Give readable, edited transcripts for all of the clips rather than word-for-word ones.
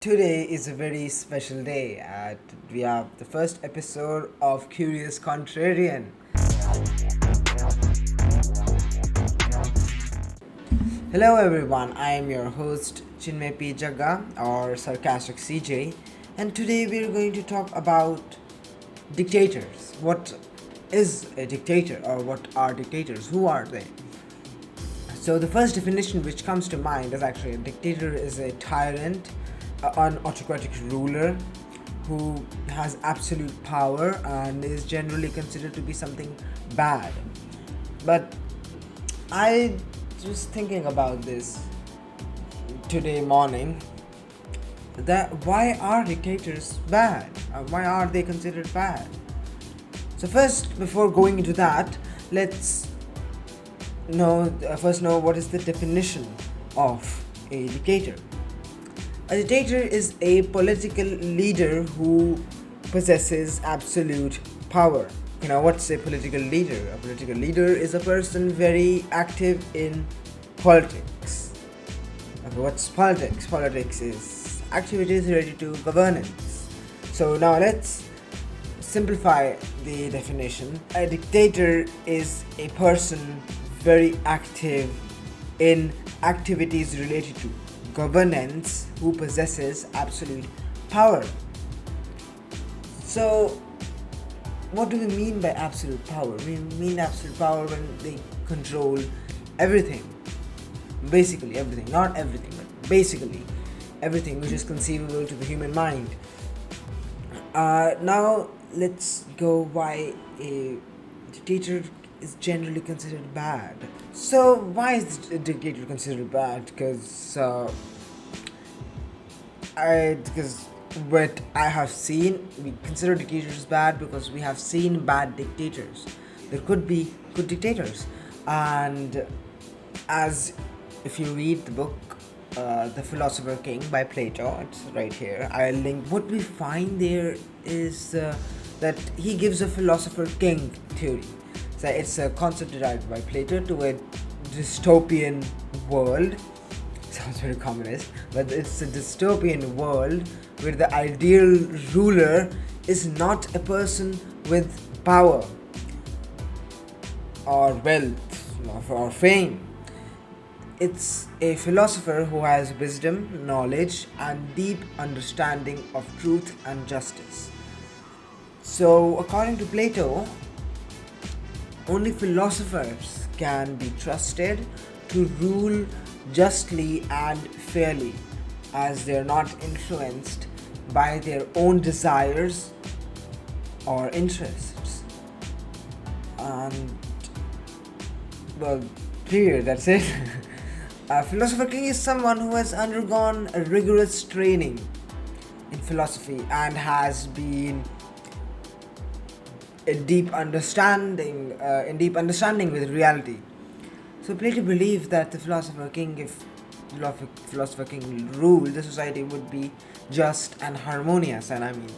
Today is a very special day. We have the first episode of Curious Contrarian. Hello everyone, I am your host Chinmay P. Jagga or Sarcastic CJ, and today we are going to talk about dictators. What is a dictator, or what are dictators? Who are they? So the first definition which comes to mind is actually a dictator is a tyrant, an autocratic ruler who has absolute power and is generally considered to be something bad. But I was thinking about this today morning, that why are dictators bad? Why are they considered bad? So first, before going into that, let's know what is the definition of a dictator. A dictator is a political leader who possesses absolute power. What's a political leader? A political leader is a person very active in politics. Okay, what's politics? Politics is activities related to governance. So now let's simplify the definition. A dictator is a person very active in activities related to governance who possesses absolute power. So what do we mean by absolute power? We mean absolute power when they control everything. Basically everything, not everything, but basically everything which is conceivable to the human mind. Now let's go why a dictator is generally considered bad. So why is a dictator considered bad? Because what I have seen, we consider dictators bad because we have seen bad dictators. There could be good dictators, and as if you read the book The Philosopher King by Plato, it's right here, I'll link. What we find there is that he gives a philosopher king theory. So it's a concept derived by Plato to a dystopian world. Sounds very communist, but it's a dystopian world where the ideal ruler is not a person with power or wealth or fame. It's a philosopher who has wisdom, knowledge, and deep understanding of truth and justice. So according to Plato, only philosophers can be trusted to rule justly and fairly, as they are not influenced by their own desires or interests. And well, period, that's it. A philosopher king is someone who has undergone a rigorous training in philosophy and has been in deep understanding with reality. So Plato believed that the philosopher king, if philosopher king ruled, the society would be just and harmonious. And I mean,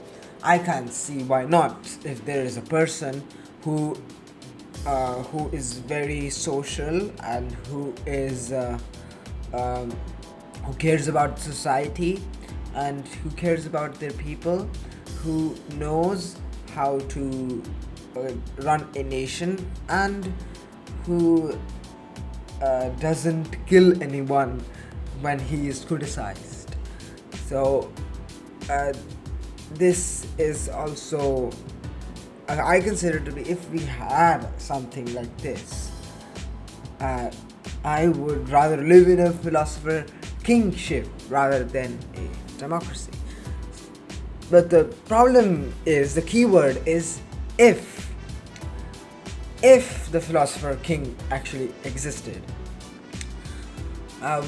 I can't see why not. If there is a person who is very social and who cares about society and who cares about their people, who knows how to run a nation, and who doesn't kill anyone when he is criticized. So this is also, I consider to be, if we had something like this, I would rather live in a philosopher kingship rather than a democracy. But the problem is, the key word is if the philosopher king actually existed,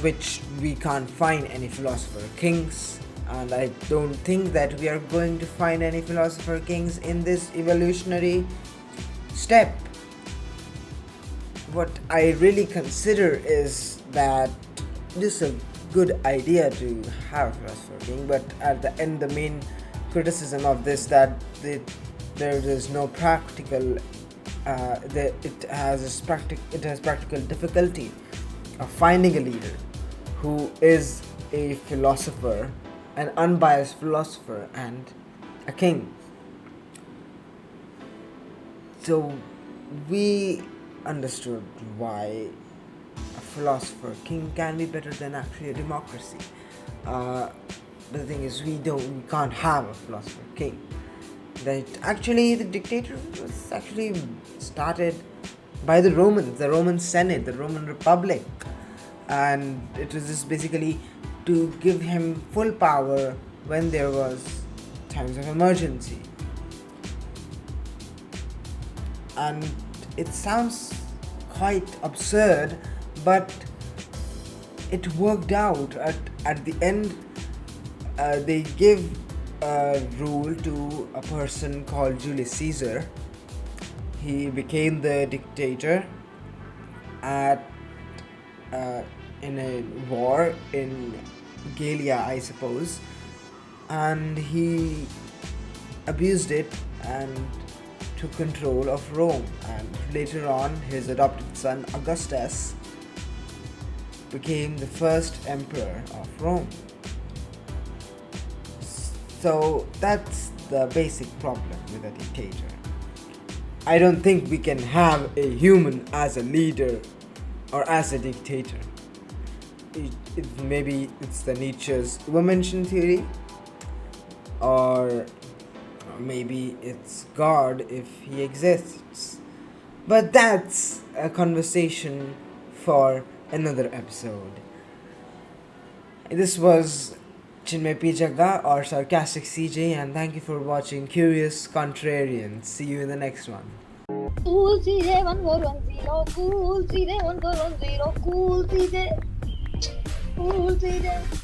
which we can't find any philosopher kings, and I don't think that we are going to find any philosopher kings in this evolutionary step. What I really consider is that this is a good idea to have a philosopher king, but at the end, the main criticism of this that there is no practical it has practical difficulty of finding a leader who is a philosopher an unbiased philosopher and a king. So we understood why a philosopher king can be better than actually a democracy. Uh, but the thing is, we can't have a philosopher king. That actually the dictator was actually started by the Romans, the Roman Senate, the Roman Republic, and it was just basically to give him full power when there was times of emergency. And it sounds quite absurd, but it worked out. At the end, they give a rule to a person called Julius Caesar. He became the dictator at in a war in Gallia, I suppose, and he abused it and took control of Rome. And later on, his adopted son Augustus became the first emperor of Rome. So that's the basic problem with a dictator. I don't think we can have a human as a leader or as a dictator. Maybe it's the Nietzsche's Übermenschen theory, or maybe it's God if he exists. But that's a conversation for another episode. This was Chinmay P. Jagga or Sarcastic CJ, and thank you for watching Curious Contrarians. See you in the next one. Cool CJ 1410, cool CJ 1410, cool CJ, cool CJ.